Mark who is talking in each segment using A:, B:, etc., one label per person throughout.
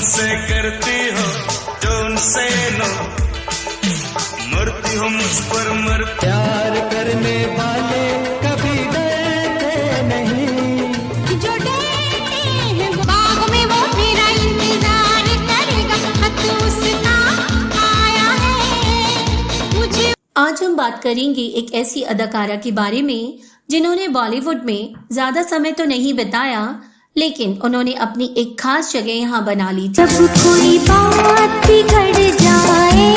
A: मुझसे करती हो डोंट से नो, मरती हो मुझ पर मर।
B: प्यार करने वाले कभी डरते नहीं,
C: जो डरते हैं बाग में वो मेरा इंतजार करेगा, खत उसका आया है मुझे।
D: आज हम बात करेंगे एक ऐसी अदाकारा के बारे में जिन्होंने बॉलीवुड में ज्यादा समय तो नहीं बिताया, लेकिन उन्होंने अपनी एक खास जगह यहाँ बना ली थी।
C: जब कोई बात बिगड़ जाए,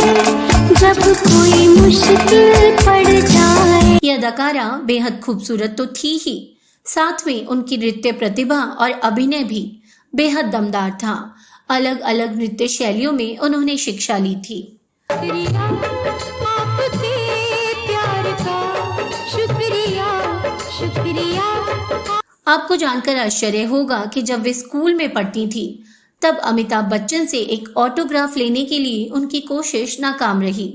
C: जब कोई मुश्किल पड़ जाए।
D: ये अदाकारा बेहद खूबसूरत तो थी ही, साथ में उनकी नृत्य प्रतिभा और अभिनय भी बेहद दमदार था। अलग अलग नृत्य शैलियों में उन्होंने शिक्षा ली थी।
C: शुक्रिया आपके प्यार का, शुक्रिया शुक्रिया।
D: आपको जानकर आश्चर्य होगा कि जब वे स्कूल में पढ़ती थी तब अमिताभ बच्चन से एक ऑटोग्राफ लेने के लिए उनकी कोशिश नाकाम रही,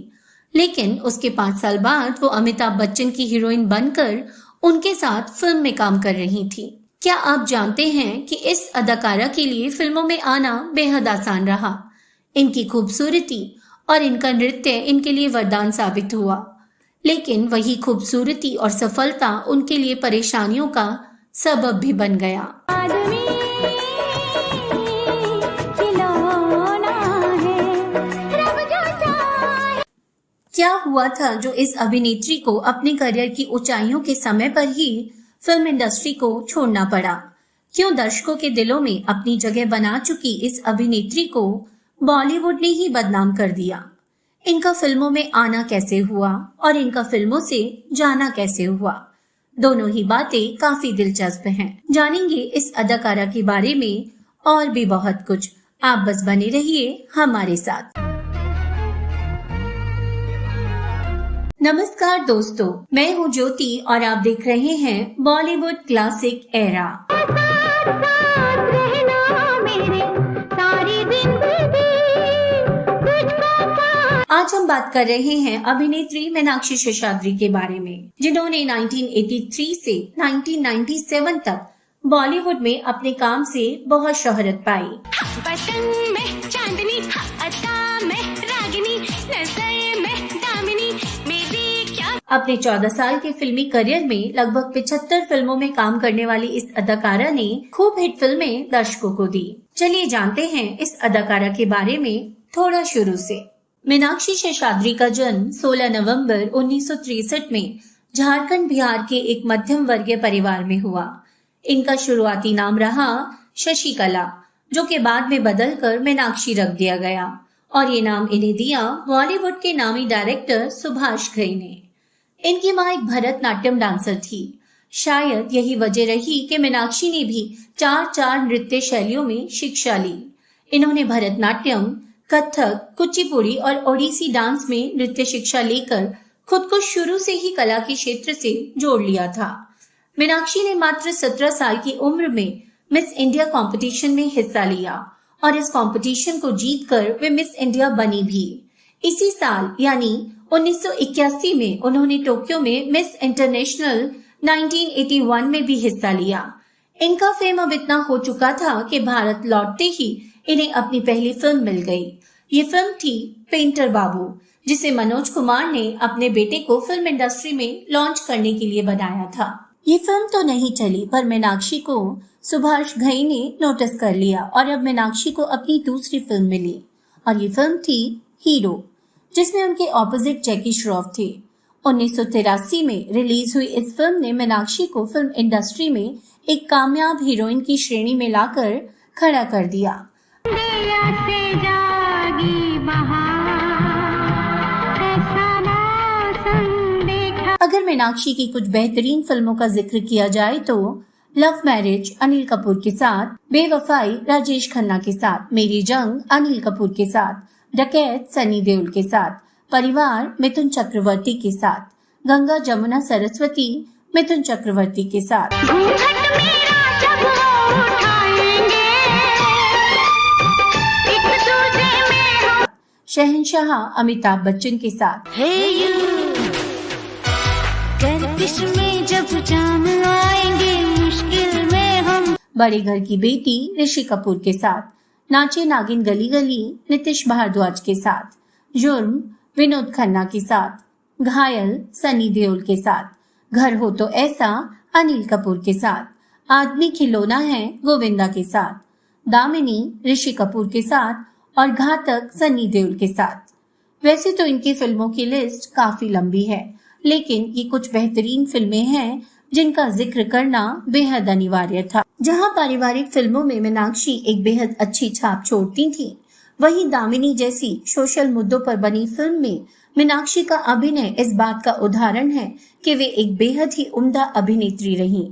D: लेकिन उसके 5 साल बाद वो अमिताभ बच्चन की हीरोइन बनकर उनके साथ फिल्म में काम कर रही थी। क्या आप जानते हैं कि इस अदाकारा के लिए फिल्मों में आना बेहद आसान रहा। इनकी खूबसूरती और इनका नृत्य इनके लिए वरदान साबित हुआ, लेकिन वही खूबसूरती और सफलता उनके लिए परेशानियों का सबब भी बन गया।
C: आदमी खिलौना है, रब जो चाहे।
D: क्या हुआ था जो इस अभिनेत्री को अपने करियर की ऊंचाइयों के समय पर ही फिल्म इंडस्ट्री को छोड़ना पड़ा? क्यों दर्शकों के दिलों में अपनी जगह बना चुकी इस अभिनेत्री को बॉलीवुड ने ही बदनाम कर दिया? इनका फिल्मों में आना कैसे हुआ और इनका फिल्मों से जाना कैसे हुआ? दोनों ही बातें काफी दिलचस्प हैं। जानेंगे इस अदाकारा के बारे में और भी बहुत कुछ। आप बस बने रहिए हमारे साथ। नमस्कार दोस्तों, मैं हूँ ज्योति और आप देख रहे हैं बॉलीवुड क्लासिक एरा। आज हम बात कर रहे हैं अभिनेत्री मीनाक्षी शेषाद्री के बारे में, जिन्होंने 1983 से 1997 तक बॉलीवुड में अपने काम से बहुत शोहरत पाई।
C: बटन में चांदनी, अता में रागिनी, नज़र में दामिनी, मेरी क्या।
D: अपने 14 साल के फिल्मी करियर में लगभग 75 फिल्मों में काम करने वाली इस अदाकारा ने खूब हिट फिल्में दर्शकों को दी। चलिए जानते हैं इस अदाकारा के बारे में थोड़ा शुरू से। मीनाक्षी शेषाद्री का जन्म 16 नवंबर 1963 में झारखंड बिहार के एक मध्यम वर्गीय परिवार में हुआ। इनका शुरुआती नाम रहा शशिकला, जो के बाद में बदलकर मीनाक्षी रख दिया गया, और ये नाम इन्हें दिया बॉलीवुड के नामी डायरेक्टर सुभाष घई ने। इनकी मां एक भरतनाट्यम डांसर थी। शायद यही वजह रही कि मीनाक्षी ने भी 4 नृत्य शैलियों में शिक्षा ली। इन्होंने भरतनाट्यम, कथक, कुचिपुड़ी और ओडिसी डांस में नृत्य शिक्षा लेकर खुद को शुरू से ही कला के क्षेत्र से जोड़ लिया था। मीनाक्षी ने मात्र 17 साल की उम्र में मिस इंडिया कंपटीशन में हिस्सा लिया और इस कंपटीशन को जीतकर वे मिस इंडिया बनी भी। इसी साल यानी 1981 में उन्होंने टोक्यो में मिस इंटरनेशनल 1981 में भी हिस्सा लिया। इनका फेम अब इतना हो चुका था कि भारत लौटते ही इन्हें अपनी पहली फिल्म मिल गई। ये फिल्म थी पेंटर बाबू, जिसे मनोज कुमार ने अपने बेटे को फिल्म इंडस्ट्री में लॉन्च करने के लिए बनाया था। ये फिल्म तो नहीं चली, पर मीनाक्षी को सुभाष घई ने नोटिस कर लिया और अब मीनाक्षी को अपनी दूसरी फिल्म मिली, और ये फिल्म थी हीरो, जिसमें उनके ऑपोजिट जैकी श्रॉफ थे। 1983 में रिलीज हुई इस फिल्म ने मीनाक्षी को फिल्म इंडस्ट्री में एक कामयाब हीरोइन की श्रेणी में लाकर खड़ा कर दिया। अगर मीनाक्षी की कुछ बेहतरीन फिल्मों का जिक्र किया जाए तो लव मैरिज अनिल कपूर के साथ, बेवफाई राजेश खन्ना के साथ, मेरी जंग अनिल कपूर के साथ, डकैत सनी देओल के साथ, परिवार मिथुन चक्रवर्ती के साथ, गंगा जमुना सरस्वती मिथुन चक्रवर्ती के साथ, शहंशाह अमिताभ बच्चन के साथ,
C: गर्दिश में जब जाम आएंगे मुश्किल में हम,
D: बड़े घर की बेटी ऋषि कपूर के साथ, नाचे नागिन गली गली नीतीश भारद्वाज के साथ, जुर्म विनोद खन्ना के साथ, घायल सनी देओल के साथ, घर हो तो ऐसा अनिल कपूर के साथ, आदमी खिलौना है गोविंदा के साथ, दामिनी ऋषि कपूर के साथ और घातक सनी देओल के साथ। वैसे तो इनकी फिल्मों की लिस्ट काफी लंबी है, लेकिन ये कुछ बेहतरीन फिल्में हैं जिनका जिक्र करना बेहद अनिवार्य था। जहां पारिवारिक फिल्मों में मीनाक्षी एक बेहद अच्छी छाप छोड़ती थी, वहीं दामिनी जैसी सोशल मुद्दों पर बनी फिल्म में मीनाक्षी का अभिनय इस बात का उदाहरण है कि वे एक बेहद ही उम्दा अभिनेत्री रहीं।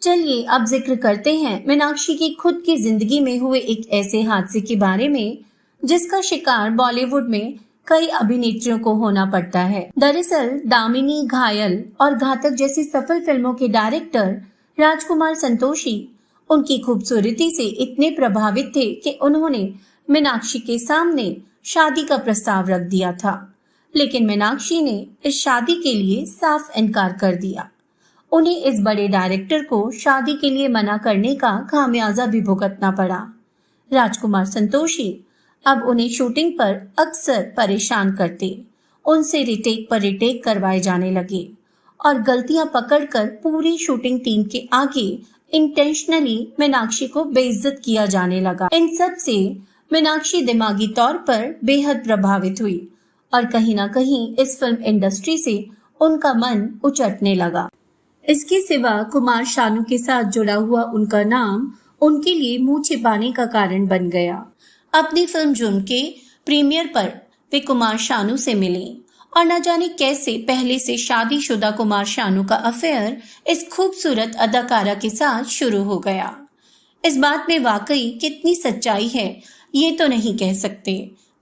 D: चलिए अब जिक्र करते हैं मीनाक्षी की खुद की जिंदगी में हुए एक ऐसे हादसे के बारे में जिसका शिकार बॉलीवुड में कई अभिनेत्रियों को होना पड़ता है। दरअसल दामिनी, घायल और घातक जैसी सफल फिल्मों के डायरेक्टर राजकुमार संतोषी उनकी खूबसूरती से इतने प्रभावित थे कि उन्होंने मीनाक्षी के सामने शादी का प्रस्ताव रख दिया था, लेकिन मीनाक्षी ने इस शादी के लिए साफ इनकार कर दिया। उन्हें इस बड़े डायरेक्टर को शादी के लिए मना करने का खामियाजा भी भुगतना पड़ा। राजकुमार संतोषी अब उन्हें शूटिंग पर अक्सर परेशान करते, उनसे रिटेक पर रिटेक करवाए जाने लगे और गलतियां पकड़कर पूरी शूटिंग टीम के आगे इंटेंशनली मीनाक्षी को बेइज्जत किया जाने लगा। इन सब से मीनाक्षी दिमागी तौर पर बेहद प्रभावित हुई और कहीं ना कहीं इस फिल्म इंडस्ट्री से उनका मन उचटने लगा। इसके सिवा कुमार शानू के साथ जुड़ा हुआ उनका नाम उनके लिए मुंह छिपाने का कारण बन गया। अपनी फिल्म जुर्म के प्रीमियर पर वे कुमार शानू से मिले और न जाने कैसे पहले से शादीशुदा कुमार शानू का अफेयर इस खूबसूरत अदाकारा के साथ शुरू हो गया। इस बात में वाकई कितनी सच्चाई है ये तो नहीं कह सकते,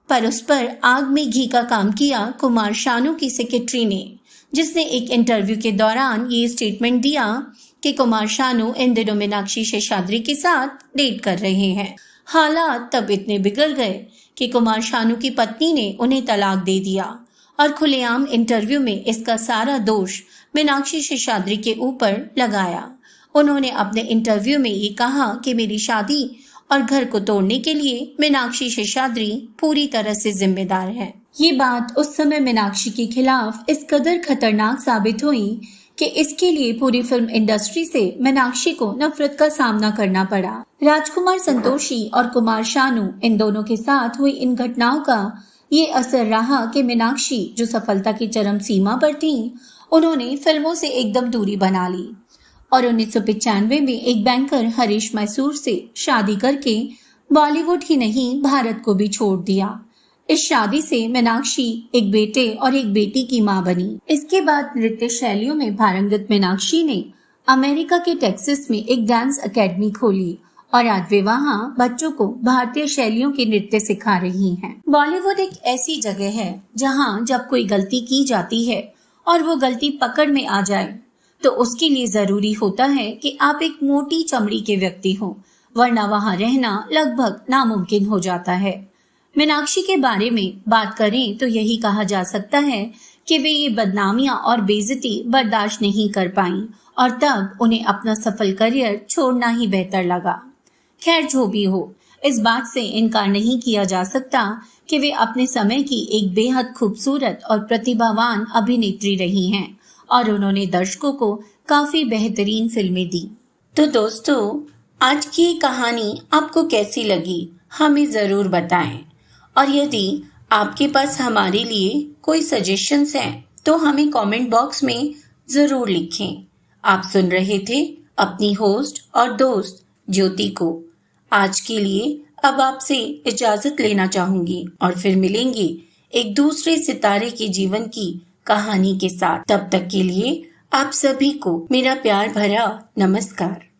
D: पर उस पर आग में घी का काम किया कुमार शानू की सेक्रेटरी ने, जिसने एक इंटरव्यू के दौरान ये स्टेटमेंट दिया कि कुमार शानू इन दिनों मीनाक्षी शेषाद्री के साथ डेट कर रहे हैं। हालात तब इतने बिगड़ गए कि कुमार शानू की पत्नी ने उन्हें तलाक दे दिया और खुलेआम इंटरव्यू में इसका सारा दोष मीनाक्षी शेषाद्री के ऊपर लगाया। उन्होंने अपने इंटरव्यू में ये कहा कि मेरी शादी और घर को तोड़ने के लिए मीनाक्षी शेषाद्री पूरी तरह से जिम्मेदार है। ये बात उस समय मीनाक्षी के खिलाफ इस कदर खतरनाक साबित हुई कि इसके लिए पूरी फिल्म इंडस्ट्री से मीनाक्षी को नफरत का सामना करना पड़ा। राजकुमार संतोषी और कुमार शानू इन दोनों के साथ हुई इन घटनाओं का ये असर रहा कि मीनाक्षी जो सफलता की चरम सीमा पर थी, उन्होंने फिल्मों से एकदम दूरी बना ली और 1995 में एक बैंकर हरीश मैसूर से शादी करके बॉलीवुड ही नहीं भारत को भी छोड़ दिया। इस शादी से मीनाक्षी एक बेटे और एक बेटी की मां बनी। इसके बाद नृत्य शैलियों में पारंगत मीनाक्षी ने अमेरिका के टेक्सास में एक डांस एकेडमी खोली और आज वे वहाँ बच्चों को भारतीय शैलियों के नृत्य सिखा रही हैं। बॉलीवुड एक ऐसी जगह है जहाँ जब कोई गलती की जाती है और वो गलती पकड़ में आ जाए तो उसके लिए जरूरी होता है कि आप एक मोटी चमड़ी के व्यक्ति हो, वरना वहाँ रहना लगभग नामुमकिन हो जाता है। मीनाक्षी के बारे में बात करें तो यही कहा जा सकता है कि वे ये बदनामियां और बेइज्जती बर्दाश्त नहीं कर पाईं और तब उन्हें अपना सफल करियर छोड़ना ही बेहतर लगा। खैर जो भी हो, इस बात से इनकार नहीं किया जा सकता कि वे अपने समय की एक बेहद खूबसूरत और प्रतिभावान अभिनेत्री रही हैं और उन्होंने दर्शकों को काफी बेहतरीन फिल्में दी। तो दोस्तों, आज की ये कहानी आपको कैसी लगी हमें जरूर बताएं और यदि आपके पास हमारे लिए कोई सजेशंस हैं तो हमें कमेंट बॉक्स में जरूर लिखें। आप सुन रहे थे अपनी होस्ट और दोस्त ज्योति को। आज के लिए अब आपसे इजाजत लेना चाहूंगी और फिर मिलेंगे एक दूसरे सितारे के जीवन की कहानी के साथ। तब तक के लिए आप सभी को मेरा प्यार भरा नमस्कार।